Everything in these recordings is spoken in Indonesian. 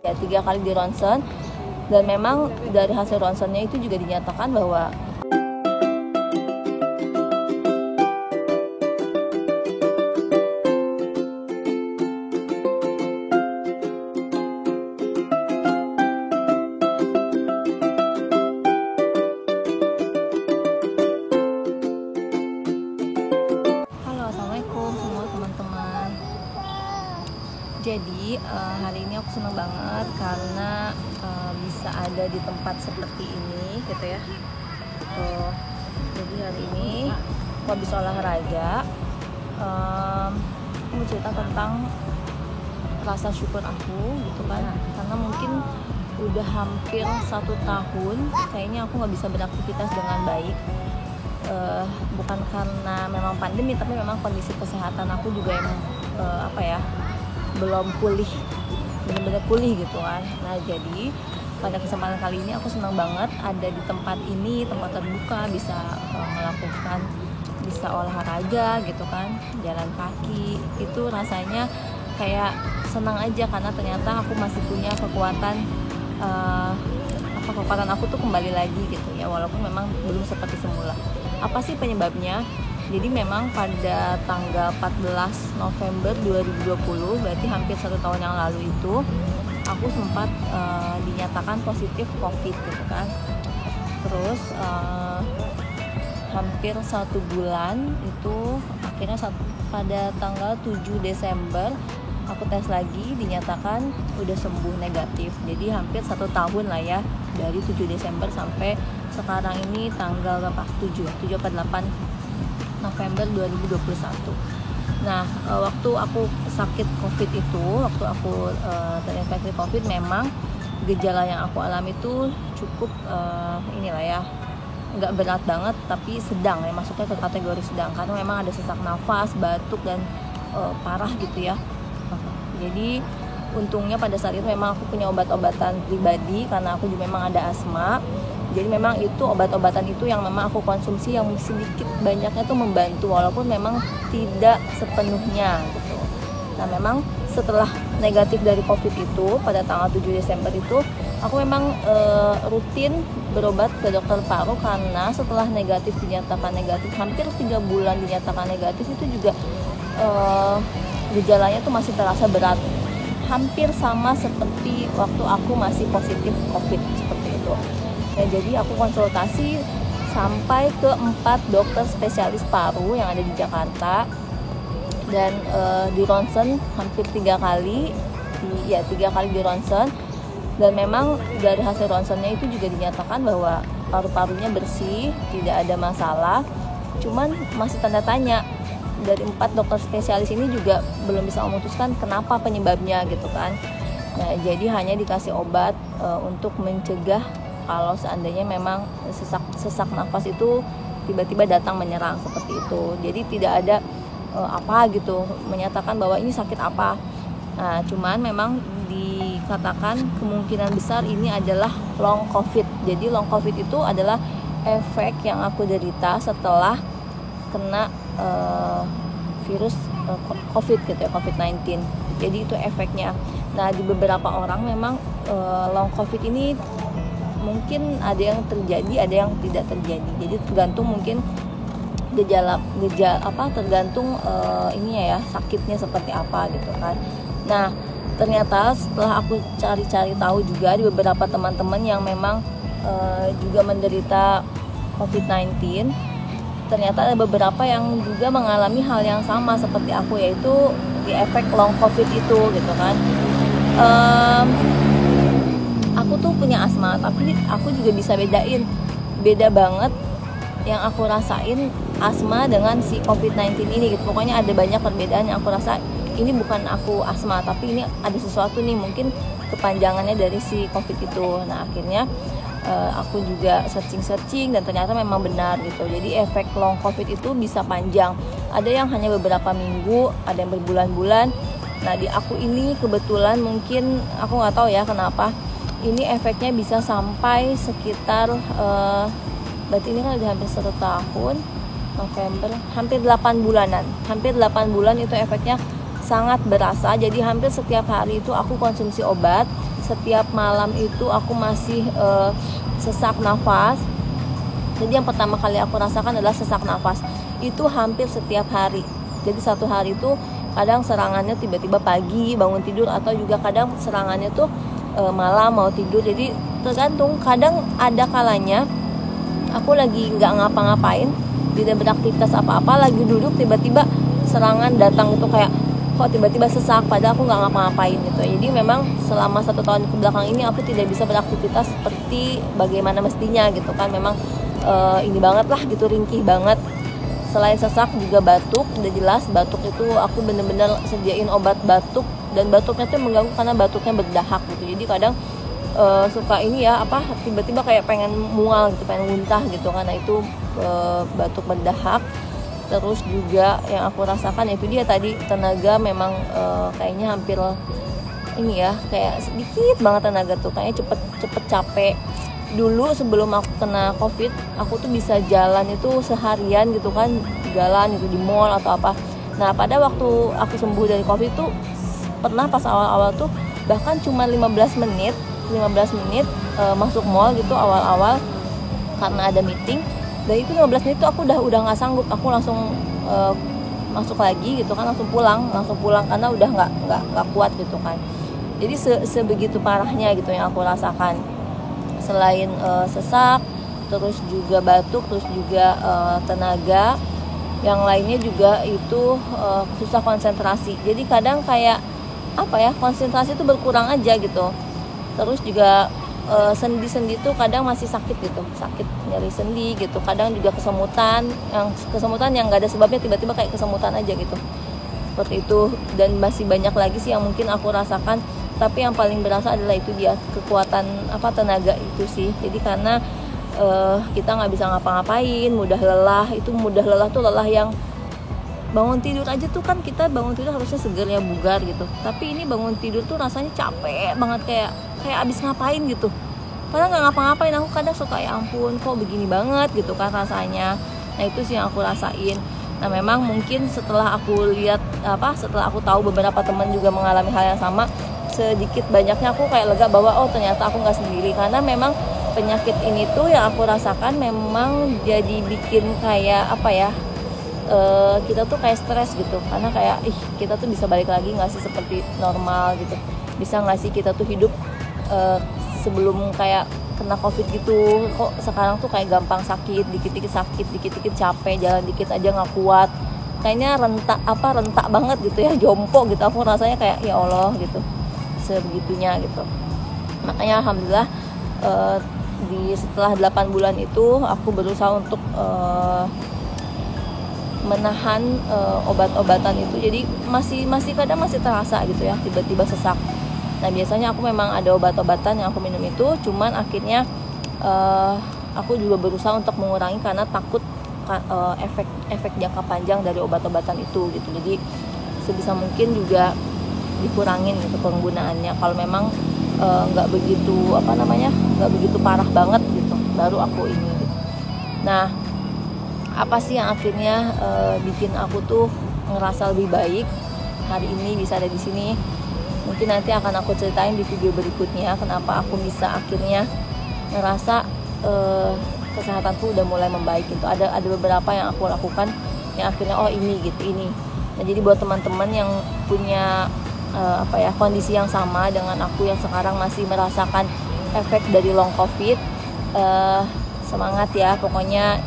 ya 3 kali di ronsen, dan memang dari hasil ronsennya itu juga dinyatakan bahwa Jadi hari ini aku senang banget karena bisa ada di tempat seperti ini gitu ya. Jadi hari ini aku habis olahraga. Aku mau cerita tentang rasa syukur aku gitu kan. Karena mungkin udah hampir 1 tahun kayaknya aku nggak bisa beraktivitas dengan baik. Bukan karena memang pandemi, tapi memang kondisi kesehatan aku juga yang belum pulih, benar-benar pulih gitu kan. Nah jadi pada kesempatan kali ini aku senang banget ada di tempat ini, tempat terbuka, bisa melakukan, bisa olahraga gitu kan, jalan kaki. Itu rasanya kayak senang aja karena ternyata aku masih punya kekuatan, kekuatan aku tuh kembali lagi gitu ya, walaupun memang belum seperti semula. Apa sih penyebabnya? Jadi memang pada tanggal 14 November 2020, berarti hampir 1 tahun yang lalu itu, aku sempat dinyatakan positif COVID gitu kan. Terus hampir 1 bulan itu akhirnya pada tanggal 7 Desember aku tes lagi, dinyatakan udah sembuh negatif. Jadi hampir 1 tahun lah ya, dari 7 Desember sampai sekarang ini tanggal 7 atau 8 November 2021. Nah, waktu aku sakit COVID itu, waktu aku terinfeksi COVID, memang gejala yang aku alami itu cukup nggak berat banget, tapi sedang ya, masuknya ke kategori sedang karena memang ada sesak nafas, batuk, dan parah gitu ya. Jadi untungnya pada saat itu memang aku punya obat-obatan pribadi karena aku juga memang ada asma. Jadi memang itu obat-obatan itu yang memang aku konsumsi, yang sedikit banyaknya tuh membantu walaupun memang tidak sepenuhnya gitu. Nah memang setelah negatif dari COVID itu pada tanggal 7 Desember itu aku memang rutin berobat ke dokter paru karena setelah dinyatakan negatif, hampir 3 bulan dinyatakan negatif, itu juga gejalanya tuh masih terasa berat. Hampir sama seperti waktu aku masih positif COVID seperti itu. Nah, jadi aku konsultasi sampai ke 4 dokter spesialis paru yang ada di Jakarta, dan di ronsen hampir 3 kali, 3 kali di ronsen, dan memang dari hasil ronsennya itu juga dinyatakan bahwa paru-parunya bersih, tidak ada masalah. Cuman masih tanda tanya, dari 4 dokter spesialis ini juga belum bisa memutuskan kenapa penyebabnya gitu kan. Nah jadi hanya dikasih obat untuk mencegah kalau seandainya memang sesak nafas itu tiba-tiba datang menyerang seperti itu. Jadi tidak ada menyatakan bahwa ini sakit apa. Nah cuman memang dikatakan kemungkinan besar ini adalah long COVID. Jadi long COVID itu adalah efek yang aku derita setelah kena virus COVID gitu ya, COVID-19. Jadi itu efeknya. Nah di beberapa orang memang long COVID ini mungkin ada yang terjadi, ada yang tidak terjadi. Jadi tergantung mungkin tergantung sakitnya seperti apa gitu kan. Nah ternyata setelah aku cari-cari tahu juga di beberapa teman-teman yang memang juga menderita COVID-19, ternyata ada beberapa yang juga mengalami hal yang sama seperti aku, yaitu di efek long COVID itu gitu kan. Aku tuh punya asma, tapi aku juga bisa beda banget yang aku rasain asma dengan si COVID-19 ini gitu. Pokoknya ada banyak perbedaan yang aku rasa, ini bukan aku asma, tapi ini ada sesuatu nih, mungkin kepanjangannya dari si COVID itu. Nah akhirnya aku juga searching dan ternyata memang benar gitu. Jadi efek long COVID itu bisa panjang, ada yang hanya beberapa minggu, ada yang berbulan-bulan. Nah di aku ini kebetulan, mungkin aku nggak tahu ya kenapa, ini efeknya bisa sampai sekitar berarti ini kan udah hampir 1 tahun, November, hampir 8 bulanan. Hampir 8 bulan itu efeknya sangat berasa. Jadi hampir setiap hari itu aku konsumsi obat setiap malam itu aku masih sesak nafas. Jadi yang pertama kali aku rasakan adalah sesak nafas. Itu hampir setiap hari. Jadi satu hari itu kadang serangannya tiba-tiba pagi bangun tidur, atau juga kadang serangannya tuh malam mau tidur. Jadi tergantung, kadang ada kalanya aku lagi nggak ngapa-ngapain, tidak beraktivitas apa-apa, lagi duduk tiba-tiba serangan datang, itu kayak kok tiba-tiba sesak padahal aku nggak ngapa-ngapain gitu. Jadi memang selama 1 tahun ke belakang ini aku tidak bisa beraktivitas seperti bagaimana mestinya gitu kan. Memang ini banget lah gitu, ringkih banget. Selain sesak juga batuk, udah jelas batuk itu aku bener-bener sediain obat batuk, dan batuknya tuh mengganggu karena batuknya berdahak gitu. Jadi kadang suka ini ya tiba-tiba kayak pengen mual gitu, pengen muntah gitu, karena itu batuk berdahak. Terus juga yang aku rasakan itu dia tadi tenaga memang kayaknya hampir ini ya, kayak sedikit banget tenaga tuh, kayaknya cepet capek. Dulu sebelum aku kena covid, aku tuh bisa jalan itu seharian gitu kan, jalan gitu di mall atau apa. Nah pada waktu aku sembuh dari covid tuh pernah pas awal-awal tuh bahkan cuma 15 menit masuk mall gitu awal-awal karena ada meeting. Dan itu 15 menit tuh aku udah nggak sanggup, aku langsung masuk lagi gitu kan, langsung pulang karena udah nggak kuat gitu kan. Jadi sebegitu parahnya gitu yang aku rasakan. Selain sesak, terus juga batuk, terus juga tenaga, yang lainnya juga itu susah konsentrasi. Jadi kadang kayak konsentrasi itu berkurang aja gitu. Terus juga sendi-sendi tuh kadang masih sakit gitu, sakit nyeri sendi gitu. Kadang juga kesemutan yang nggak ada sebabnya, tiba-tiba kayak kesemutan aja gitu, seperti itu. Dan masih banyak lagi sih yang mungkin aku rasakan, tapi yang paling berasa adalah itu dia, kekuatan tenaga itu sih. Jadi karena kita nggak bisa ngapa-ngapain, mudah lelah tuh lelah yang bangun tidur aja tuh kan, kita bangun tidur harusnya segar ya, bugar gitu, tapi ini bangun tidur tuh rasanya capek banget, kayak abis ngapain gitu, padahal nggak ngapa-ngapain. Aku kadang suka ya ampun kok begini banget gitu kan rasanya. Nah itu sih yang aku rasain. Nah memang mungkin setelah aku lihat setelah aku tahu beberapa teman juga mengalami hal yang sama, sedikit banyaknya aku kayak lega bahwa oh ternyata aku nggak sendiri. Karena memang penyakit ini tuh yang aku rasakan memang jadi bikin kayak kita tuh kayak stres gitu, karena kayak kita tuh bisa balik lagi nggak sih seperti normal gitu, bisa nggak sih kita tuh hidup sebelum kayak kena covid gitu. Kok sekarang tuh kayak gampang sakit, dikit-dikit sakit, dikit-dikit capek, jalan dikit aja nggak kuat, kayaknya rentak banget gitu ya, jompo gitu. Aku rasanya kayak ya Allah gitu, sebegitunya gitu. Makanya alhamdulillah setelah 8 bulan itu aku berusaha untuk menahan obat-obatan itu. Jadi masih kadang masih terasa gitu ya, tiba-tiba sesak. Nah biasanya aku memang ada obat-obatan yang aku minum itu, cuman akhirnya aku juga berusaha untuk mengurangi karena takut efek jangka panjang dari obat-obatan itu gitu. Jadi sebisa mungkin juga dikurangin gitu penggunaannya. Kalau memang nggak begitu parah banget gitu, baru aku ini gitu. Nah apa sih yang akhirnya bikin aku tuh ngerasa lebih baik hari ini bisa ada di sini? Mungkin nanti akan aku ceritain di video berikutnya kenapa aku bisa akhirnya ngerasa kesehatanku udah mulai membaik gitu. Ada beberapa yang aku lakukan yang akhirnya ini. Nah jadi buat teman-teman yang punya kondisi yang sama dengan aku yang sekarang masih merasakan efek dari long covid, semangat ya pokoknya.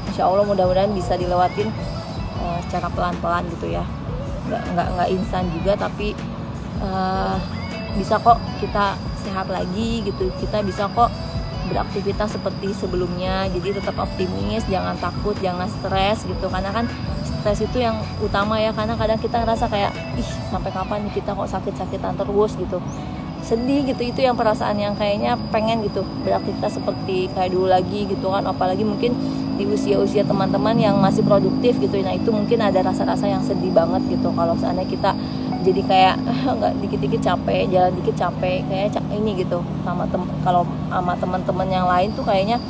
Insya Allah mudah-mudahan bisa dilewatin secara pelan-pelan gitu ya, nggak instan juga, tapi bisa kok kita sehat lagi gitu, kita bisa kok beraktivitas seperti sebelumnya. Jadi tetap optimis, jangan takut, jangan stres gitu, karena kan stres itu yang utama ya. Karena kadang kita ngerasa kayak sampai kapan nih kita kok sakit-sakitan terus gitu, sedih gitu. Itu yang perasaan yang kayaknya pengen gitu beraktivitas seperti kayak dulu lagi gitu kan. Apalagi mungkin di usia-usia teman-teman yang masih produktif gitu. Nah itu mungkin ada rasa-rasa yang sedih banget gitu kalau seandainya kita jadi kayak nggak dikit-dikit capek, jalan dikit capek, kayak ini gitu. Kalau sama teman-teman yang lain tuh kayaknya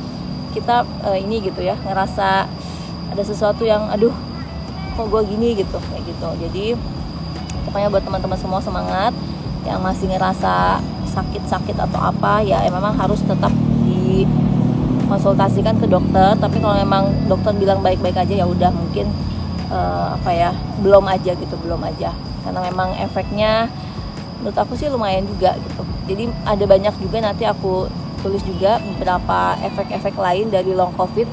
kita ini gitu ya, ngerasa ada sesuatu yang aduh kok gue gini gitu, kayak gitu. Jadi pokoknya buat teman-teman semua semangat, yang masih ngerasa sakit-sakit atau apa ya memang harus tetap dikonsultasikan ke dokter. Tapi kalau memang dokter bilang baik-baik aja ya udah mungkin belum aja karena memang efeknya menurut aku sih lumayan juga gitu. Jadi ada banyak juga, nanti aku tulis juga beberapa efek-efek lain dari long covid